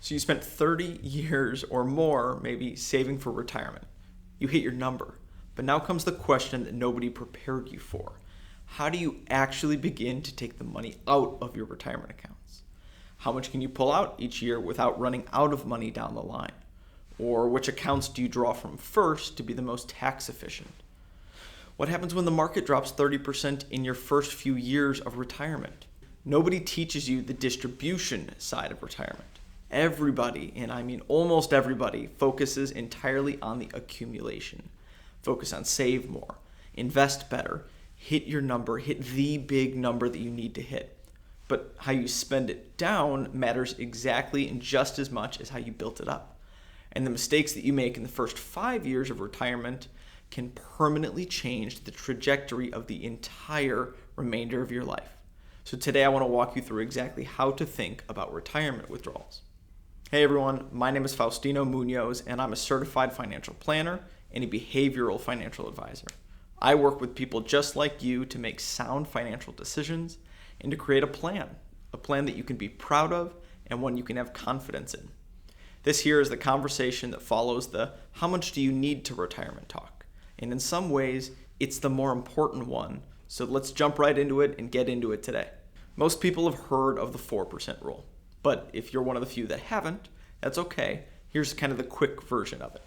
So you spent 30 years or more maybe saving for retirement. You hit your number. But now comes the question that nobody prepared you for. How do you actually begin to take the money out of your retirement accounts? How much can you pull out each year without running out of money down the line? Or which accounts do you draw from first to be the most tax efficient? What happens when the market drops 30% in your first few years of retirement? Nobody teaches you the distribution side of retirement. Everybody, and I mean almost everybody, focuses entirely on the accumulation. Focus on save more, invest better, hit your number, hit the big number that you need to hit. But how you spend it down matters exactly and just as much as how you built it up. And the mistakes that you make in the first 5 years of retirement can permanently change the trajectory of the entire remainder of your life. So today I want to walk you through exactly how to think about retirement withdrawals. Hey everyone, my name is Faustino Munoz and I'm a certified financial planner and a behavioral financial advisor. I work with people just like you to make sound financial decisions and to create a plan that you can be proud of and one you can have confidence in. This here is the conversation that follows the how much do you need to retirement talk. And in some ways, it's the more important one. So let's jump right into it and get into it today. Most people have heard of the 4% rule. But if you're one of the few that haven't, that's okay. Here's kind of the quick version of it.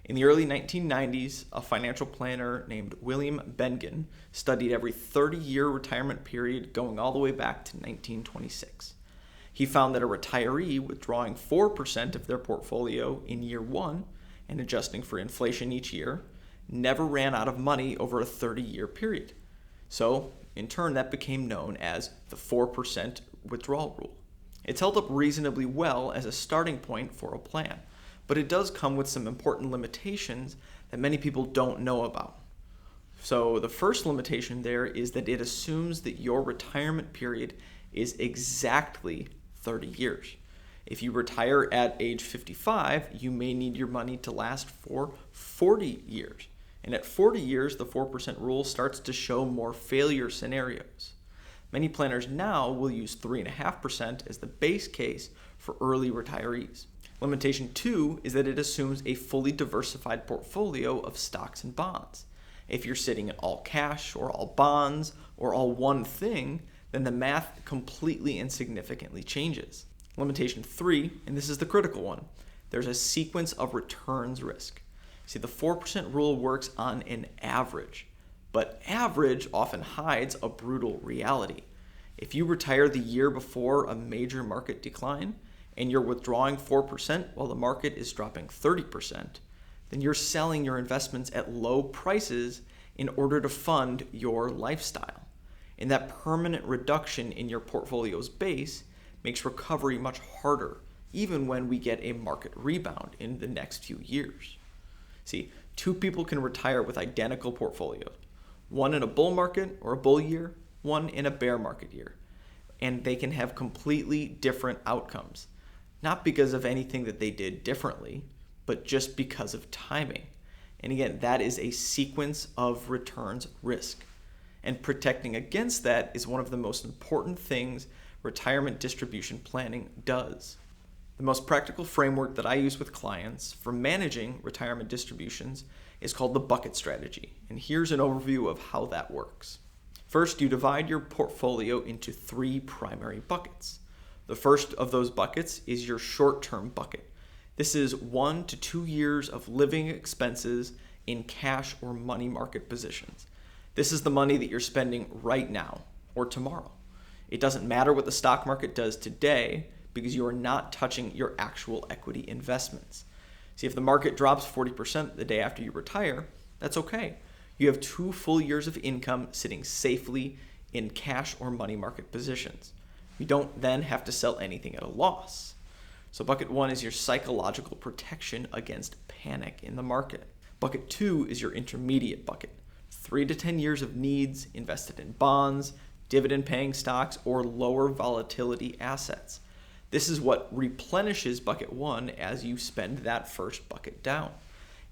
In the early 1990s, a financial planner named William Bengen studied every 30-year retirement period going all the way back to 1926. He found that a retiree withdrawing 4% of their portfolio in year one and adjusting for inflation each year never ran out of money over a 30-year period. So, in turn, that became known as the 4% withdrawal rule. It's held up reasonably well as a starting point for a plan, but it does come with some important limitations that many people don't know about. So the first limitation there is that it assumes that your retirement period is exactly 30 years. If you retire at age 55, you may need your money to last for 40 years. And at 40 years, the 4% rule starts to show more failure scenarios. Many planners now will use 3.5% as the base case for early retirees. Limitation 2 is that it assumes a fully diversified portfolio of stocks and bonds. If you're sitting in all cash or all bonds or all one thing, then the math completely and significantly changes. Limitation 3, and this is the critical one, there's a sequence of returns risk. See, the 4% rule works on an average, but average often hides a brutal reality. If you retire the year before a major market decline and you're withdrawing 4% while the market is dropping 30%, then you're selling your investments at low prices in order to fund your lifestyle. And that permanent reduction in your portfolio's base makes recovery much harder, even when we get a market rebound in the next few years. See, two people can retire with identical portfolios. One in a bull market or a bull year, one in a bear market year. And they can have completely different outcomes. Not because of anything that they did differently, but just because of timing. And again, that is a sequence of returns risk. And protecting against that is one of the most important things retirement distribution planning does. The most practical framework that I use with clients for managing retirement distributions is called the bucket strategy. And here's an overview of how that works. First, you divide your portfolio into 3 primary buckets. The first of those buckets is your short-term bucket. This is 1 to 2 years of living expenses in cash or money market positions. This is the money that you're spending right now or tomorrow. It doesn't matter what the stock market does today because you are not touching your actual equity investments. See, if the market drops 40% the day after you retire, that's okay. You have 2 full years of income sitting safely in cash or money market positions. You don't then have to sell anything at a loss. So bucket 1 is your psychological protection against panic in the market. Bucket 2 is your intermediate bucket. 3 to 10 years of needs invested in bonds, dividend-paying stocks, or lower volatility assets. This is what replenishes bucket 1 as you spend that first bucket down.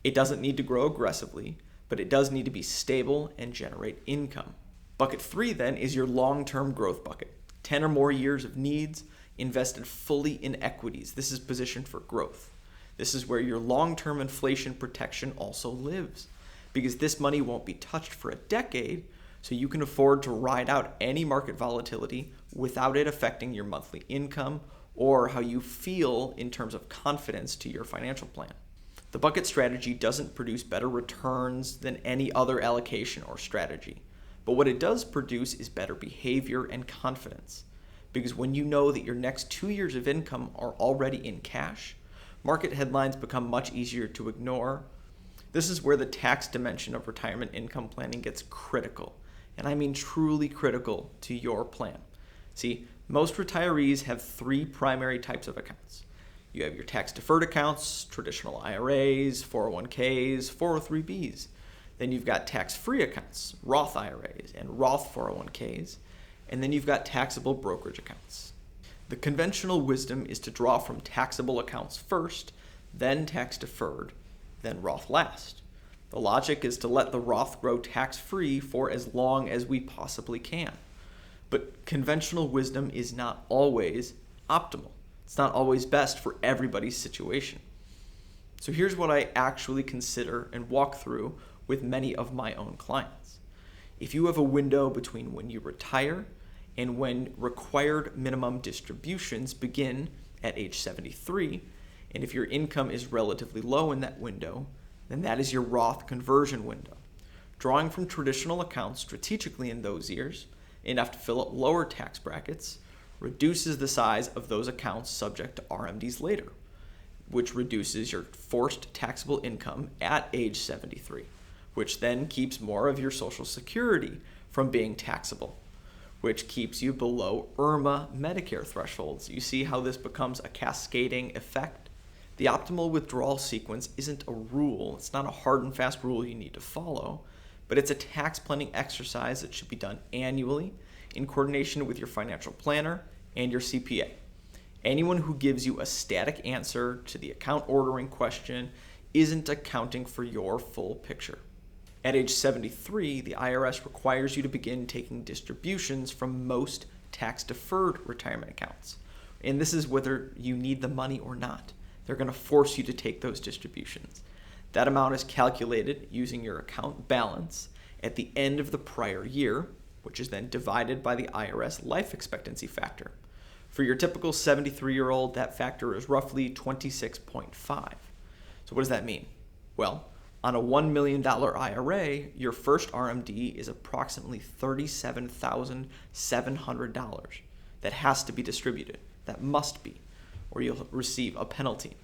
It doesn't need to grow aggressively, but it does need to be stable and generate income. Bucket 3 then is your long-term growth bucket. 10 or more years of needs invested fully in equities. This is positioned for growth. This is where your long-term inflation protection also lives, because this money won't be touched for a decade, so you can afford to ride out any market volatility without it affecting your monthly income or how you feel in terms of confidence to your financial plan. The bucket strategy doesn't produce better returns than any other allocation or strategy, but what it does produce is better behavior and confidence. Because when you know that your next 2 years of income are already in cash, market headlines become much easier to ignore. This is where the tax dimension of retirement income planning gets critical, and I mean truly critical to your plan. See, most retirees have 3 primary types of accounts. You have your tax-deferred accounts, traditional IRAs, 401ks, 403bs. Then you've got tax-free accounts, Roth IRAs and Roth 401ks. And then you've got taxable brokerage accounts. The conventional wisdom is to draw from taxable accounts first, then tax-deferred, then Roth last. The logic is to let the Roth grow tax-free for as long as we possibly can. But conventional wisdom is not always optimal. It's not always best for everybody's situation. So here's what I actually consider and walk through with many of my own clients. If you have a window between when you retire and when required minimum distributions begin at age 73, and if your income is relatively low in that window, then that is your Roth conversion window. Drawing from traditional accounts strategically in those years, enough to fill up lower tax brackets, reduces the size of those accounts subject to RMDs later, which reduces your forced taxable income at age 73, which then keeps more of your Social Security from being taxable, which keeps you below IRMA Medicare thresholds. You see how this becomes a cascading effect? The optimal withdrawal sequence isn't a rule. It's not a hard and fast rule you need to follow, but it's a tax planning exercise that should be done annually in coordination with your financial planner and your CPA. Anyone who gives you a static answer to the account ordering question isn't accounting for your full picture. At age 73, the IRS requires you to begin taking distributions from most tax-deferred retirement accounts. And this is whether you need the money or not. They're going to force you to take those distributions. That amount is calculated using your account balance at the end of the prior year, which is then divided by the IRS life expectancy factor. For your typical 73-year-old, that factor is roughly 26.5. So what does that mean? Well, on a $1 million IRA, your first RMD is approximately $37,700. That has to be distributed. That must be, or you'll receive a penalty.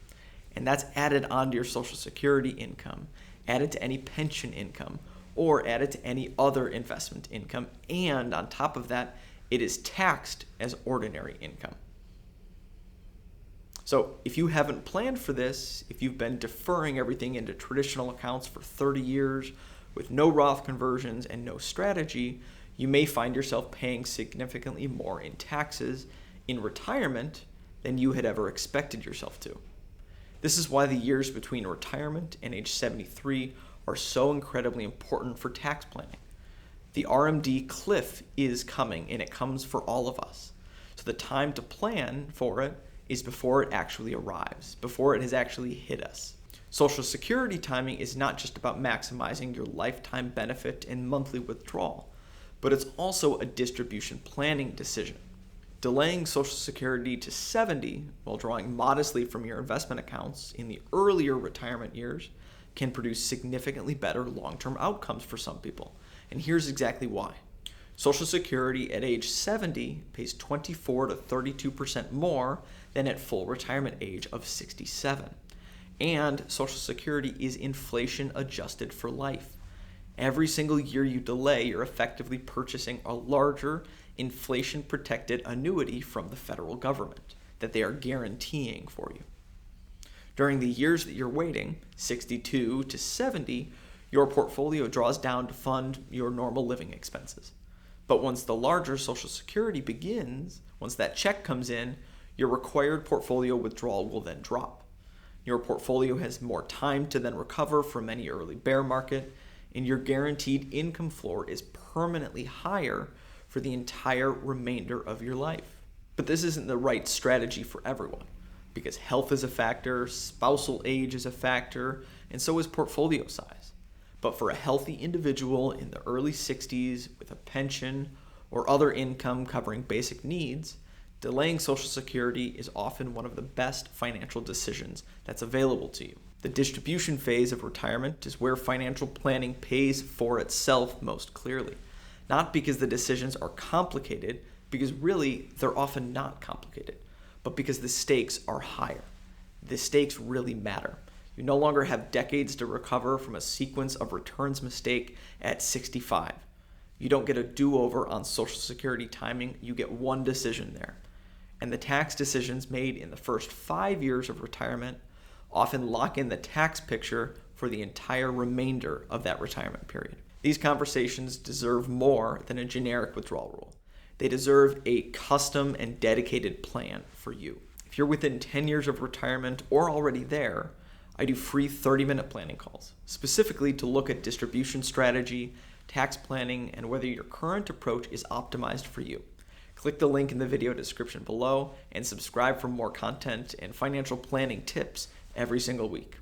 And that's added onto your Social Security income, added to any pension income, or added to any other investment income. And on top of that, it is taxed as ordinary income. So if you haven't planned for this, if you've been deferring everything into traditional accounts for 30 years with no Roth conversions and no strategy, you may find yourself paying significantly more in taxes in retirement than you had ever expected yourself to. This is why the years between retirement and age 73 are so incredibly important for tax planning. The RMD cliff is coming, and it comes for all of us. So the time to plan for it is before it actually arrives, before it has actually hit us. Social Security timing is not just about maximizing your lifetime benefit and monthly withdrawal, but it's also a distribution planning decision. Delaying Social Security to 70 while drawing modestly from your investment accounts in the earlier retirement years can produce significantly better long-term outcomes for some people. And here's exactly why. Social Security at age 70 pays 24 to 32% more than at full retirement age of 67. And Social Security is inflation adjusted for life. Every single year you delay, you're effectively purchasing a larger inflation-protected annuity from the federal government that they are guaranteeing for you. During the years that you're waiting, 62 to 70, your portfolio draws down to fund your normal living expenses. But once the larger Social Security begins, once that check comes in, your required portfolio withdrawal will then drop. Your portfolio has more time to then recover from any early bear market, and your guaranteed income floor is permanently higher for the entire remainder of your life. But this isn't the right strategy for everyone, because health is a factor, spousal age is a factor, and so is portfolio size. But for a healthy individual in the early 60s with a pension or other income covering basic needs, delaying Social Security is often one of the best financial decisions that's available to you. The distribution phase of retirement is where financial planning pays for itself most clearly. Not because the decisions are complicated, because really they're often not complicated, but because the stakes are higher. The stakes really matter. You no longer have decades to recover from a sequence of returns mistake at 65. You don't get a do-over on Social Security timing, you get one decision there. And the tax decisions made in the first 5 years of retirement often lock in the tax picture for the entire remainder of that retirement period. These conversations deserve more than a generic withdrawal rule. They deserve a custom and dedicated plan for you. If you're within 10 years of retirement or already there, I do free 30-minute planning calls, specifically to look at distribution strategy, tax planning, and whether your current approach is optimized for you. Click the link in the video description below and subscribe for more content and financial planning tips every single week.